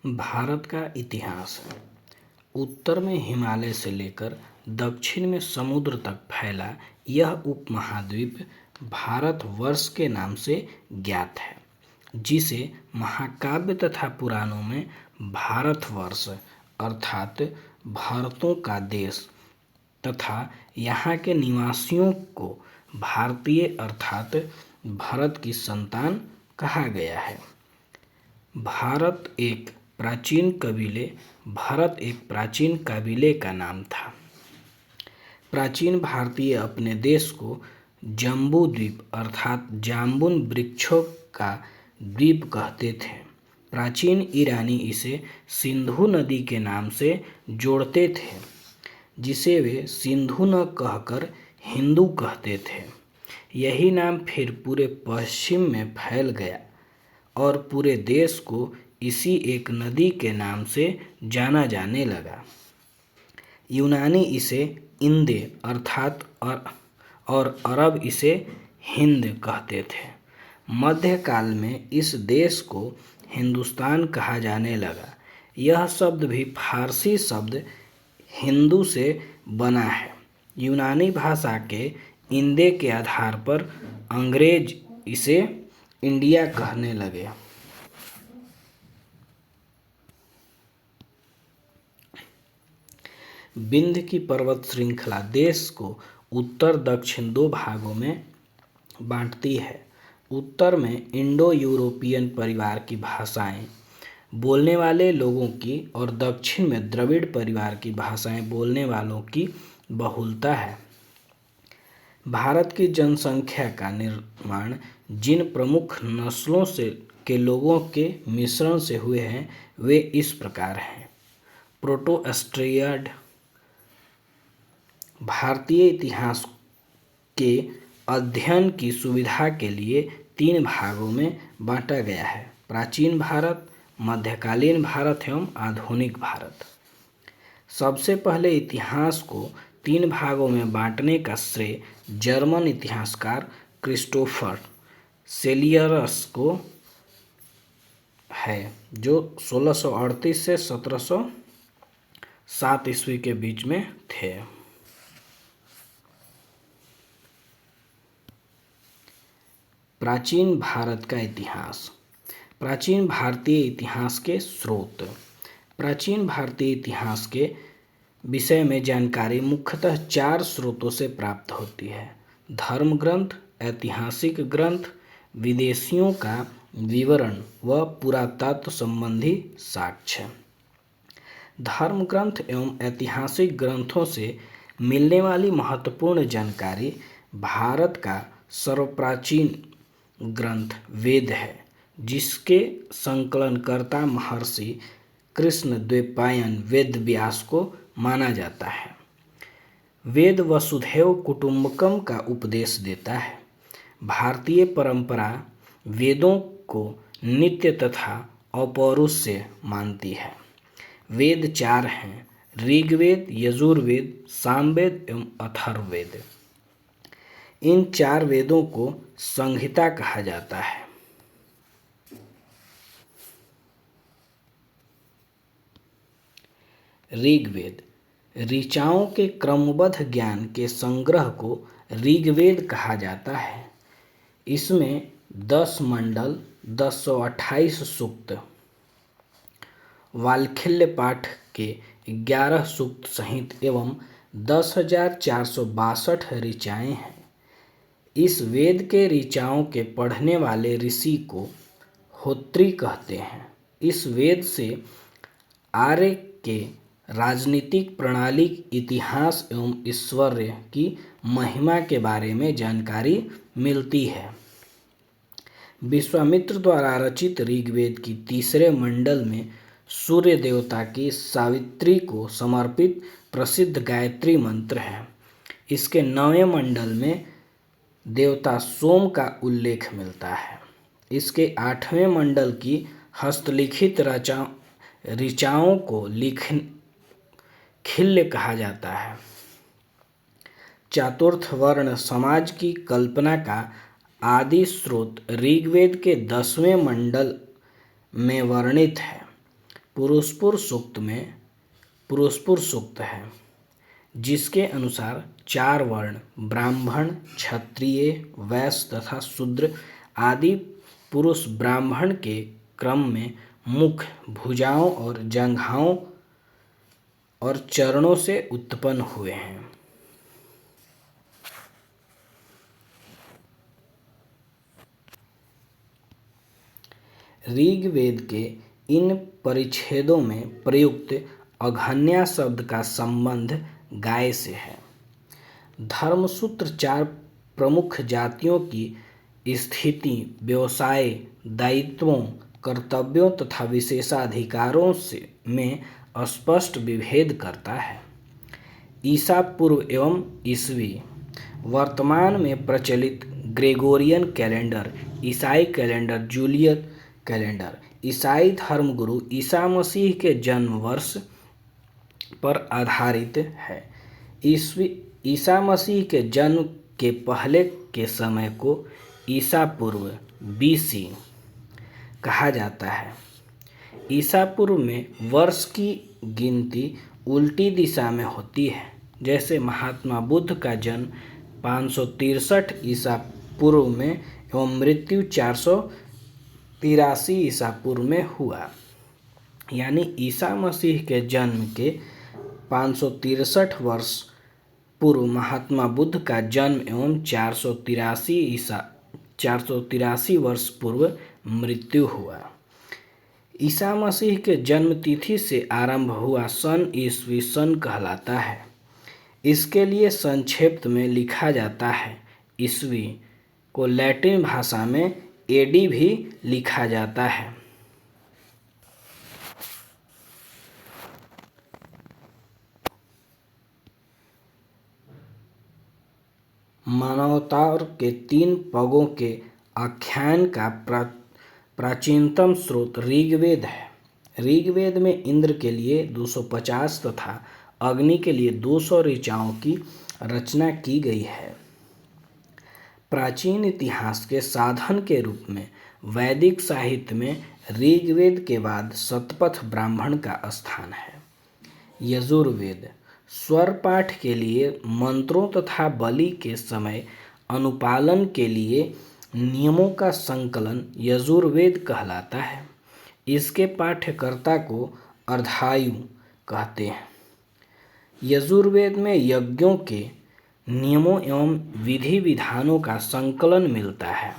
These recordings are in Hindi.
भारत का इतिहास। उत्तर में हिमालय से लेकर दक्षिण में समुद्र तक फैला यह उपमहाद्वीप भारतवर्ष के नाम से ज्ञात है, जिसे महाकाव्य तथा पुराणों में भारतवर्ष अर्थात भारतों का देश तथा यहाँ के निवासियों को भारतीय अर्थात भारत की संतान कहा गया है। भारत एक प्राचीन कबीले का नाम था। प्राचीन भारतीय अपने देश को जम्बू द्वीप अर्थात जामुन वृक्षों का द्वीप कहते थे। प्राचीन ईरानी इसे सिंधु नदी के नाम से जोड़ते थे, जिसे वे सिंधु न कहकर हिंदू कहते थे। यही नाम फिर पूरे पश्चिम में फैल गया और पूरे देश को इसी एक नदी के नाम से जाना जाने लगा। यूनानी इसे इंदे अर्थात और अरब इसे हिंद कहते थे। मध्यकाल में इस देश को हिंदुस्तान कहा जाने लगा। यह शब्द भी फारसी शब्द हिंदू से बना है। यूनानी भाषा के इंदे के आधार पर अंग्रेज इसे इंडिया कहने लगे। विंध्य की पर्वत श्रृंखला देश को उत्तर दक्षिण दो भागों में बांटती है। उत्तर में इंडो यूरोपियन परिवार की भाषाएं बोलने वाले लोगों की और दक्षिण में द्रविड़ परिवार की भाषाएं बोलने वालों की बहुलता है। भारत की जनसंख्या का निर्माण जिन प्रमुख नस्लों के लोगों के मिश्रण से हुए हैं वे इस प्रकार हैं। प्रोटो-ऑस्ट्रियड भारतीय इतिहास के अध्ययन की सुविधा के लिए 3 भागों में बांटा गया है: प्राचीन भारत, मध्यकालीन भारत एवं आधुनिक भारत। सबसे पहले इतिहास को 3 भागों में बांटने का श्रेय जर्मन इतिहासकार क्रिस्टोफर सेलियरस को है, जो 1638 से 1707 ईस्वी के बीच में थे। प्राचीन भारत का इतिहास। प्राचीन भारतीय इतिहास के स्रोत। प्राचीन भारतीय इतिहास के विषय में जानकारी मुख्यतः 4 स्रोतों से प्राप्त होती है: धर्म ग्रंथ, ऐतिहासिक ग्रंथ, विदेशियों का विवरण व पुरातत्व संबंधी साक्ष्य। धर्म ग्रंथ एवं ऐतिहासिक ग्रंथों से मिलने वाली महत्वपूर्ण जानकारी भारत का सर्वप्राचीन ग्रंथ वेद है, जिसके संकलनकर्ता महर्षि कृष्णद्वैपायन वेद व्यास को माना जाता है। वेद वसुधैव कुटुंबकम का उपदेश देता है। भारतीय परंपरा वेदों को नित्य तथा अपौरुषेय मानती है। वेद 4 हैं: ऋग्वेद, यजुर्वेद, सामवेद एवं अथर्ववेद। इन 4 वेदों को संहिता कहा जाता है। ऋग्वेद ऋचाओं के क्रमबद्ध ज्ञान के संग्रह को ऋग्वेद कहा जाता है। इसमें 10 मंडल, 1028 सूक्त, वाल्खिल्य पाठ के 11 सूक्त सहित एवं 10,462 ऋचाएँ हैं। इस वेद के ऋचाओं के पढ़ने वाले ऋषि को होत्री कहते हैं। इस वेद से आर्य के राजनीतिक प्रणाली, इतिहास एवं ईश्वर्य की महिमा के बारे में जानकारी मिलती है। विश्वामित्र द्वारा रचित ऋग्वेद की 3रे मंडल में सूर्य देवता की सावित्री को समर्पित प्रसिद्ध गायत्री मंत्र है। इसके 9वें मंडल में देवता सोम का उल्लेख मिलता है। इसके 8वें मंडल की हस्तलिखित ऋचाओं को खिल्य कहा जाता है। चतुर्थ वर्ण समाज की कल्पना का आदि स्रोत ऋग्वेद के 10वें मंडल में वर्णित है। पुरुषपुर सूक्त है, जिसके अनुसार 4 वर्ण ब्राह्मण, क्षत्रिय, वैश्य तथा शूद्र आदि पुरुष ब्राह्मण के क्रम में मुख, भुजाओं और जंघाओं और चरणों से उत्पन्न हुए हैं। ऋग्वेद के इन परिच्छेदों में प्रयुक्त अघन्या शब्द का संबंध गाय से है। धर्मसूत्र 4 प्रमुख जातियों की स्थिति, व्यवसाय, दायित्वों, कर्तव्यों तथा विशेषाधिकारों से में स्पष्ट विभेद करता है। ईसा पूर्व एवं ईसवी। वर्तमान में प्रचलित ग्रेगोरियन कैलेंडर, ईसाई कैलेंडर, जूलियन कैलेंडर ईसाई धर्मगुरु ईसा मसीह के जन्म वर्ष पर आधारित है। ईसा मसीह के जन्म के पहले के समय को ईसा पूर्व BC कहा जाता है। ईसा पूर्व में वर्ष की गिनती उल्टी दिशा में होती है, जैसे महात्मा बुद्ध का जन्म 563 ईसा पूर्व में एवं मृत्यु 483 ईसा पूर्व में हुआ। यानी ईसा मसीह के जन्म के 563 वर्ष पूर्व महात्मा बुद्ध का जन्म एवं 483 वर्ष पूर्व मृत्यु हुआ। ईसा मसीह के जन्म तिथि से आरंभ हुआ सन ईसवी सन कहलाता है। इसके लिए संक्षेप में लिखा जाता है। ईसवी को लैटिन भाषा में AD भी लिखा जाता है। मानवतार के 3 पगों के आख्यान का प्राचीनतम स्रोत ऋग्वेद है। ऋग्वेद में इंद्र के लिए 250 तथा अग्नि के लिए 200 ऋचाओं की रचना की गई है। प्राचीन इतिहास के साधन के रूप में वैदिक साहित्य में ऋग्वेद के बाद शतपथ ब्राह्मण का स्थान है। यजुर्वेद स्वर पाठ के लिए मंत्रों तथा बलि के समय अनुपालन के लिए नियमों का संकलन यजुर्वेद कहलाता है। इसके पाठ्यकर्ता को अर्धायु कहते हैं। यजुर्वेद में यज्ञों के नियमों एवं विधि विधानों का संकलन मिलता है।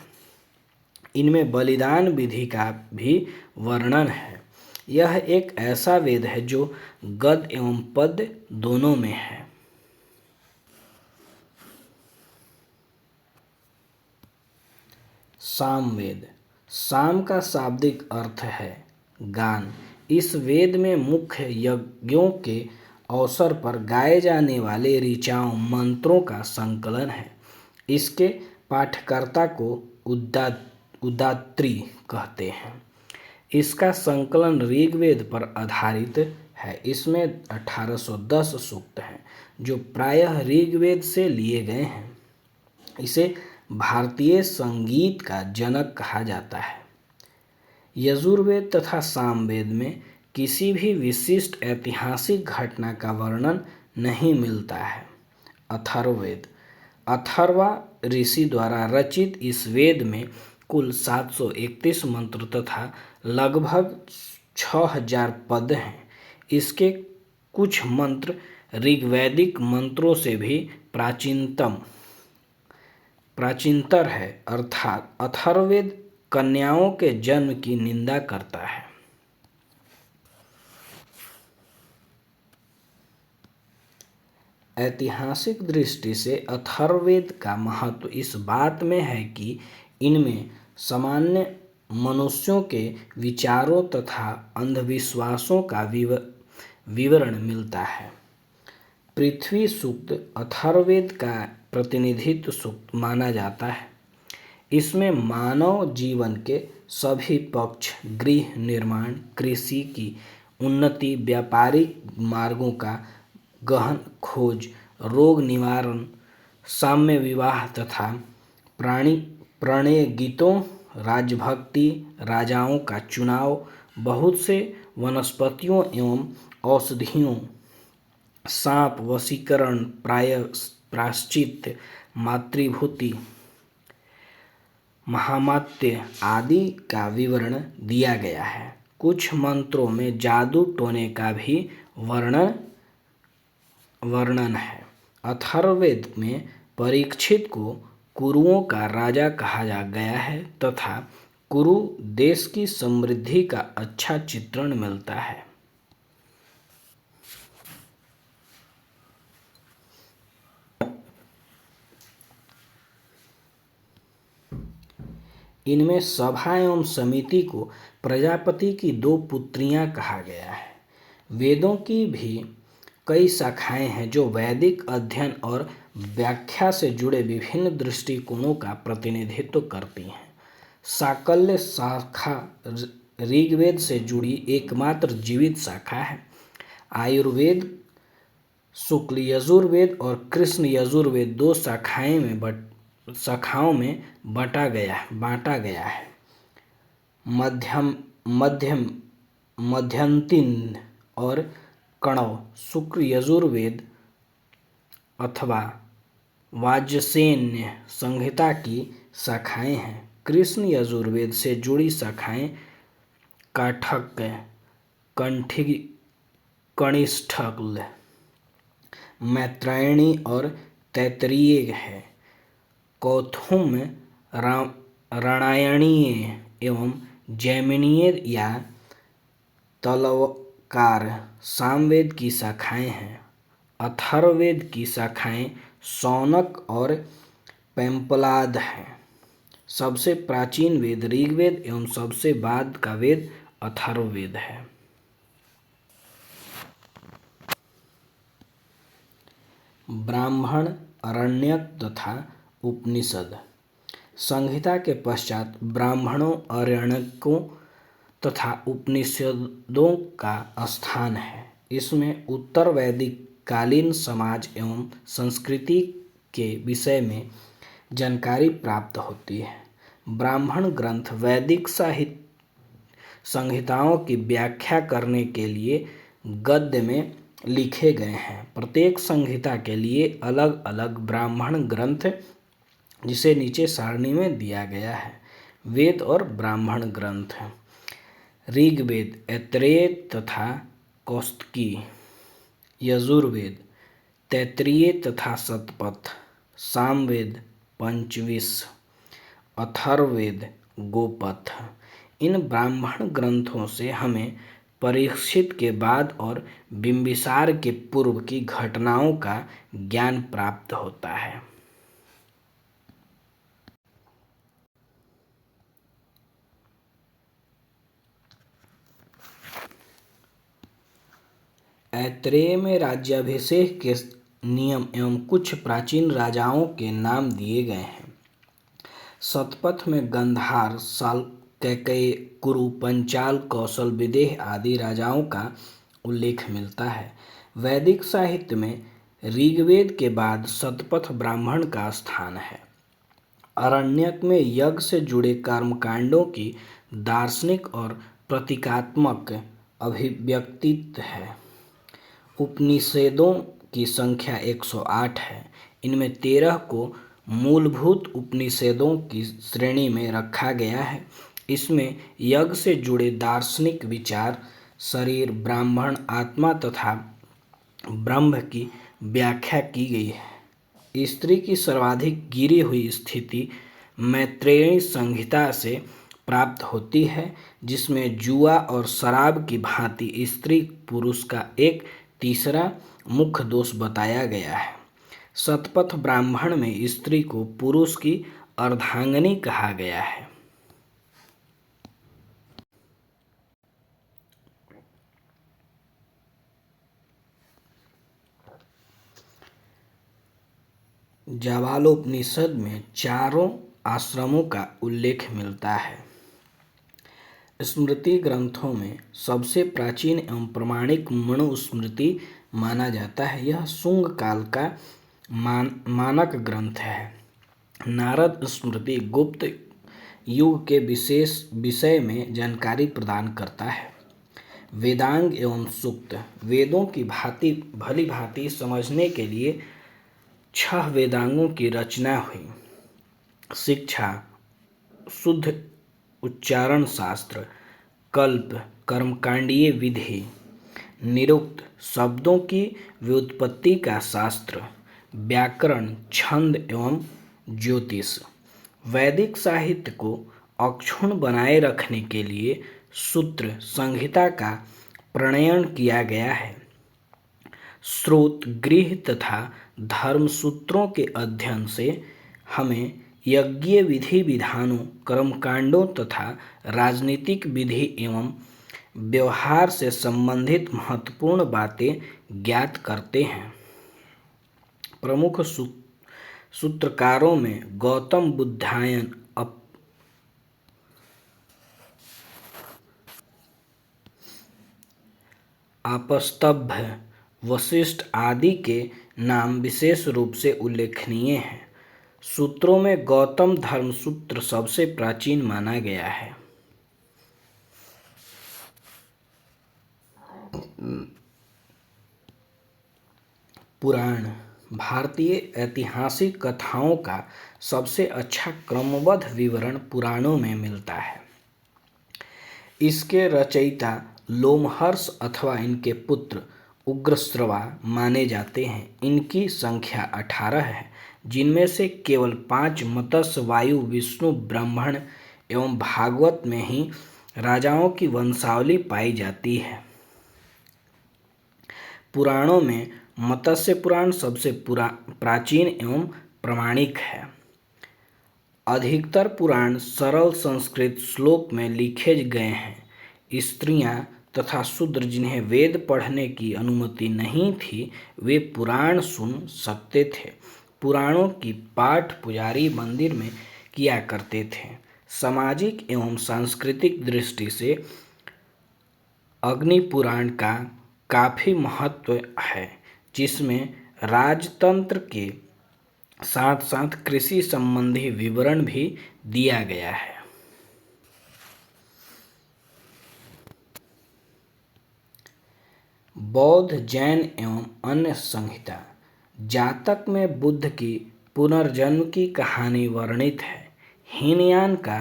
इनमें बलिदान विधि का भी वर्णन है। यह एक ऐसा वेद है जो गद्य एवं पद्य दोनों में है। सामवेद। साम का शाब्दिक अर्थ है गान। इस वेद में मुख्य यज्ञों के अवसर पर गाए जाने वाले ऋचाओं मंत्रों का संकलन है। इसके पाठकर्ता को उदात्री कहते हैं। इसका संकलन ऋग्वेद पर आधारित है। इसमें 1810 सूक्त हैं जो प्रायः ऋग्वेद से लिए गए हैं। इसे भारतीय संगीत का जनक कहा जाता है। यजुर्वेद तथा सामवेद में किसी भी विशिष्ट ऐतिहासिक घटना का वर्णन नहीं मिलता है। अथर्ववेद अथर्वा ऋषि द्वारा रचित इस वेद में कुल 731 मंत्र तथा लगभग 6000 पद हैं। इसके कुछ मंत्र ऋग्वैदिक मंत्रों से भी प्राचीनतर है, अर्थात अथर्ववेद कन्याओं के जन्म की निंदा करता है। ऐतिहासिक दृष्टि से अथर्ववेद का महत्व इस बात में है कि इनमें सामान्य मनुष्यों के विचारों तथा अंधविश्वासों का विवरण मिलता है। पृथ्वी सूक्त अथर्ववेद का प्रतिनिधित्व सूक्त माना जाता है। इसमें मानव जीवन के सभी पक्ष, गृह निर्माण, कृषि की उन्नति, व्यापारिक मार्गों का गहन खोज, रोग निवारण, साम्य विवाह तथा प्रणय गीतों, राजभक्ति, राजाओं का चुनाव, बहुत से वनस्पतियों एवं औषधियों, सांप, वशीकरण, प्रायश्चित, मातृभूति, महामात्य आदि का विवरण दिया गया है। कुछ मंत्रों में जादू टोने का भी वर्णन है। अथर्ववेद में परीक्षित को कुरुओं का राजा कहा गया है तथा कुरु देश की समृद्धि का अच्छा चित्रण मिलता है। इनमें सभा एवं समिति को प्रजापति की 2 पुत्रियां कहा गया है। वेदों की भी कई शाखाएं हैं जो वैदिक अध्ययन और व्याख्या से जुड़े विभिन्न दृष्टिकोणों का प्रतिनिधित्व करती हैं। साकल्य शाखा ऋग्वेद से जुड़ी एकमात्र जीवित शाखा है। आयुर्वेद शुक्ल यजुर्वेद और कृष्ण यजुर्वेद 2 शाखाओं में बांटा गया है। मध्यंतिन और कणव शुक्ल यजुर्वेद अथवा वाजसेन्य संहिता की शाखाएं हैं। कृष्ण यजुर्वेद से जुड़ी शाखाएं काठक, कनिष्ठल, मैत्रायणी और तैत्तिरीय है। कौथुम, रामायणीय एवं जैमिनीय या तलवकार सामवेद की शाखाएं हैं। अथर्ववेद की शाखाएं शौनक और पैम्पलाद हैं। सबसे प्राचीन वेद ऋग्वेद एवं सबसे बाद का वेद अथर्ववेद है। ब्राह्मण, आरण्यक तथा उपनिषद। संहिता के पश्चात ब्राह्मणों, आरण्यकों तथा उपनिषदों का स्थान है। इसमें उत्तर वैदिक कालीन समाज एवं संस्कृति के विषय में जानकारी प्राप्त होती है। ब्राह्मण ग्रंथ वैदिक साहित्य संहिताओं की व्याख्या करने के लिए गद्य में लिखे गए हैं। प्रत्येक संहिता के लिए अलग अलग ब्राह्मण ग्रंथ, जिसे नीचे सारणी में दिया गया है। वेद और ब्राह्मण ग्रंथ। ऋग्वेद ऐत्रेय तथा कौस्तुकी, यजुर्वेद तैत्तिरीय तथा शतपथ, सामवेद पंचविंश, अथर्ववेद गोपथ। इन ब्राह्मण ग्रंथों से हमें परीक्षित के बाद और बिंबिसार के पूर्व की घटनाओं का ज्ञान प्राप्त होता है। ऐत्रेय में राज्याभिषेक के नियम एवं कुछ प्राचीन राजाओं के नाम दिए गए हैं। शतपथ में गंधार, कैकेयी, कुरु, पंचाल, कौशल, विदेह आदि राजाओं का उल्लेख मिलता है। वैदिक साहित्य में ऋग्वेद के बाद शतपथ ब्राह्मण का स्थान है। आरण्यक में यज्ञ से जुड़े कर्मकांडों की दार्शनिक और प्रतीकात्मक अभिव्यक्ति है। उपनिषदों की संख्या 108 है। इनमें 13 को मूलभूत उपनिषदों की श्रेणी में रखा गया है। इसमें यज्ञ से जुड़े दार्शनिक विचार, शरीर, ब्राह्मण, आत्मा तथा ब्रह्म की व्याख्या की गई है। स्त्री की सर्वाधिक गिरी हुई स्थिति मैत्रेयी संहिता से प्राप्त होती है, जिसमें जुआ और शराब की भांति स्त्री पुरुष का एक तीसरा मुख्य दोष बताया गया है। शतपथ ब्राह्मण में स्त्री को पुरुष की अर्धांगिनी कहा गया है। जाबालोपनिषद में चारों आश्रमों का उल्लेख मिलता है। स्मृति ग्रंथों में सबसे प्राचीन एवं प्रमाणिक मनुस्मृति माना जाता है। यह शुंग काल का मानक ग्रंथ है। नारद स्मृति गुप्त युग के विशेष विषय में जानकारी प्रदान करता है। वेदांग एवं सूक्त वेदों की भली भांति समझने के लिए 6 वेदांगों की रचना हुई। शिक्षा, शुद्ध उच्चारण शास्त्र, कल्प, कर्मकांडीय विधि, निरुक्त शब्दों की व्युत्पत्ति का शास्त्र, व्याकरण, छंद एवं ज्योतिष। वैदिक साहित्य को अक्षुण्ण बनाए रखने के लिए सूत्र संहिता का प्रणयन किया गया है। श्रोत, गृह तथा धर्म सूत्रों के अध्ययन से हमें यज्ञीय विधि विधानों, कर्मकांडों तथा राजनीतिक विधि एवं व्यवहार से संबंधित महत्वपूर्ण बातें ज्ञात करते हैं। प्रमुख सूत्रकारों में गौतम बुद्धायन, आपस्तम्भ, वशिष्ठ आदि के नाम विशेष रूप से उल्लेखनीय हैं। सूत्रों में गौतम धर्म सूत्र सबसे प्राचीन माना गया है। पुराण भारतीय ऐतिहासिक कथाओं का सबसे अच्छा क्रमबद्ध विवरण पुराणों में मिलता है। इसके रचयिता लोमहर्ष अथवा इनके पुत्र उग्रश्रवा माने जाते हैं। इनकी संख्या 18 है, जिनमें से केवल 5 मत्स्य, वायु, विष्णु, ब्राह्मण एवं भागवत में ही राजाओं की वंशावली पाई जाती है। पुराणों में मत्स्य पुराण सबसे प्राचीन एवं प्रामाणिक है। अधिकतर पुराण सरल संस्कृत श्लोक में लिखे गए हैं। स्त्रियां तथा शूद्र जिन्हें वेद पढ़ने की अनुमति नहीं थी, वे पुराण सुन सकते थे। पुराणों की पाठ पुजारी मंदिर में किया करते थे। सामाजिक एवं सांस्कृतिक दृष्टि से अग्नि पुराण का काफी महत्व है, जिसमें राजतंत्र के साथ साथ कृषि संबंधी विवरण भी दिया गया है। बौद्ध, जैन एवं अन्य संहिता जातक में बुद्ध की पुनर्जन्म की कहानी वर्णित है। हीनयान का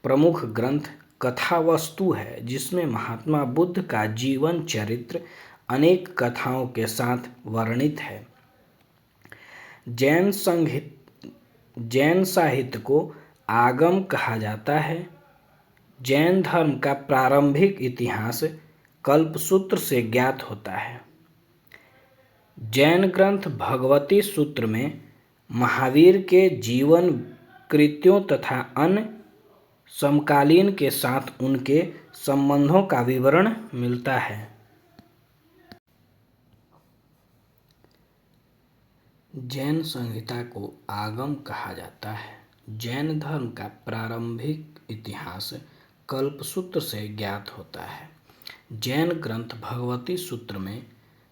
प्रमुख ग्रंथ कथावस्तु है, जिसमें महात्मा बुद्ध का जीवन चरित्र अनेक कथाओं के साथ वर्णित है। जैन साहित्य को आगम कहा जाता है। जैन धर्म का प्रारंभिक इतिहास कल्पसूत्र से ज्ञात होता है। जैन ग्रंथ भगवती सूत्र में महावीर के जीवन, कृत्यों तथा अन्य समकालीन के साथ उनके संबंधों का विवरण मिलता है। जैन संहिता को आगम कहा जाता है। जैन धर्म का प्रारंभिक इतिहास कल्पसूत्र से ज्ञात होता है। जैन ग्रंथ भगवती सूत्र में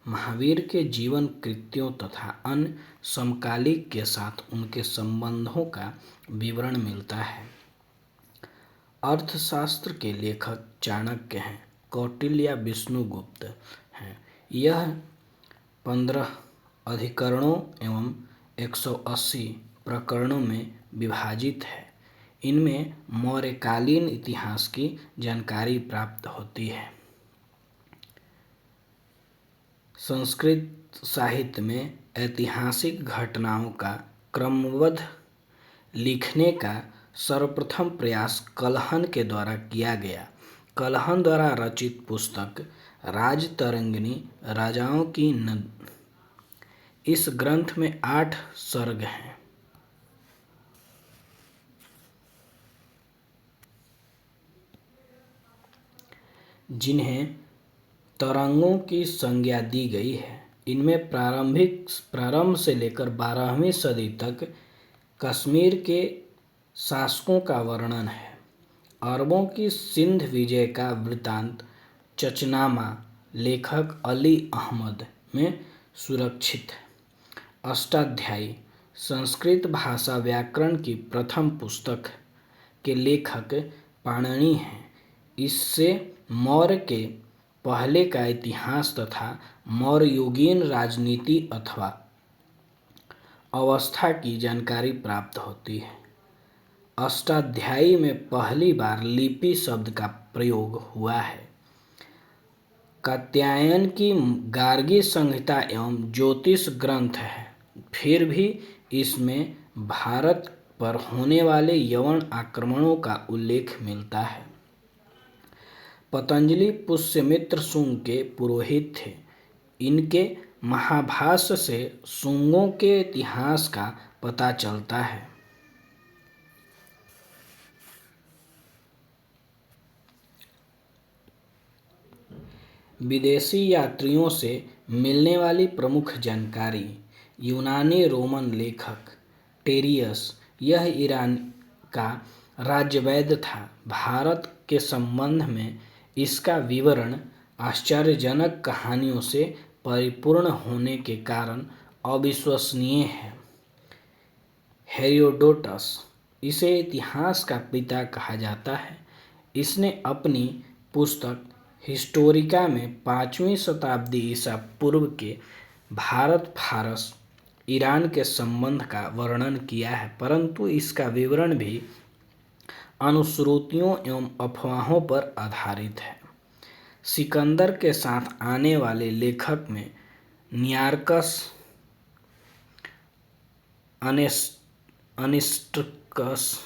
महावीर के जीवन, कृत्यों तथा अन्य समकालिक के साथ उनके संबंधों का विवरण मिलता है। अर्थशास्त्र के लेखक चाणक्य हैं। कौटिल्य विष्णुगुप्त हैं। यह 15 अधिकरणों एवं 180 प्रकरणों में विभाजित है। इनमें मौर्यकालीन इतिहास की जानकारी प्राप्त होती है। संस्कृत साहित्य में ऐतिहासिक घटनाओं का क्रमबद्ध लिखने का सर्वप्रथम प्रयास कलहन के द्वारा किया गया। कलहन द्वारा रचित पुस्तक राजतरंगिणी राजाओं की इस ग्रंथ में 8 सर्ग हैं। जिन्हें तरंगों की संज्ञा दी गई है। इनमें प्रारंभ से लेकर 12वीं सदी तक कश्मीर के शासकों का वर्णन है। अरबों की सिंध विजय का वृत्तांत चचनामा लेखक अली अहमद में सुरक्षित है। अष्टाध्यायी संस्कृत भाषा व्याकरण की प्रथम पुस्तक के लेखक पाणिनि हैं। इससे मौर्य के पहले का इतिहास तथा मौर्ययुगीन राजनीति अथवा अवस्था की जानकारी प्राप्त होती है। अष्टाध्यायी में पहली बार लिपि शब्द का प्रयोग हुआ है। कात्यायन की गार्गी संहिता एवं ज्योतिष ग्रंथ है, फिर भी इसमें भारत पर होने वाले यवन आक्रमणों का उल्लेख मिलता है। पतंजलि पुष्यमित्र शुंग के पुरोहित थे। इनके महाभाष्य से शुंगों के इतिहास का पता चलता है। विदेशी यात्रियों से मिलने वाली प्रमुख जानकारी। यूनानी रोमन लेखक टेरियस, यह ईरान का राज्यवैद्य था। भारत के संबंध में इसका विवरण आश्चर्यजनक कहानियों से परिपूर्ण होने के कारण अविश्वसनीय है। हेरोडोटस, इसे इतिहास का पिता कहा जाता है। इसने अपनी पुस्तक हिस्टोरिका में 5वीं शताब्दी ईसा पूर्व के भारत फारस ईरान के संबंध का वर्णन किया है, परंतु इसका विवरण भी अनुश्रुतियों एवं अफवाहों पर आधारित है। सिकंदर के साथ आने वाले लेखक में नियार्कस, अनिस्टर्कस,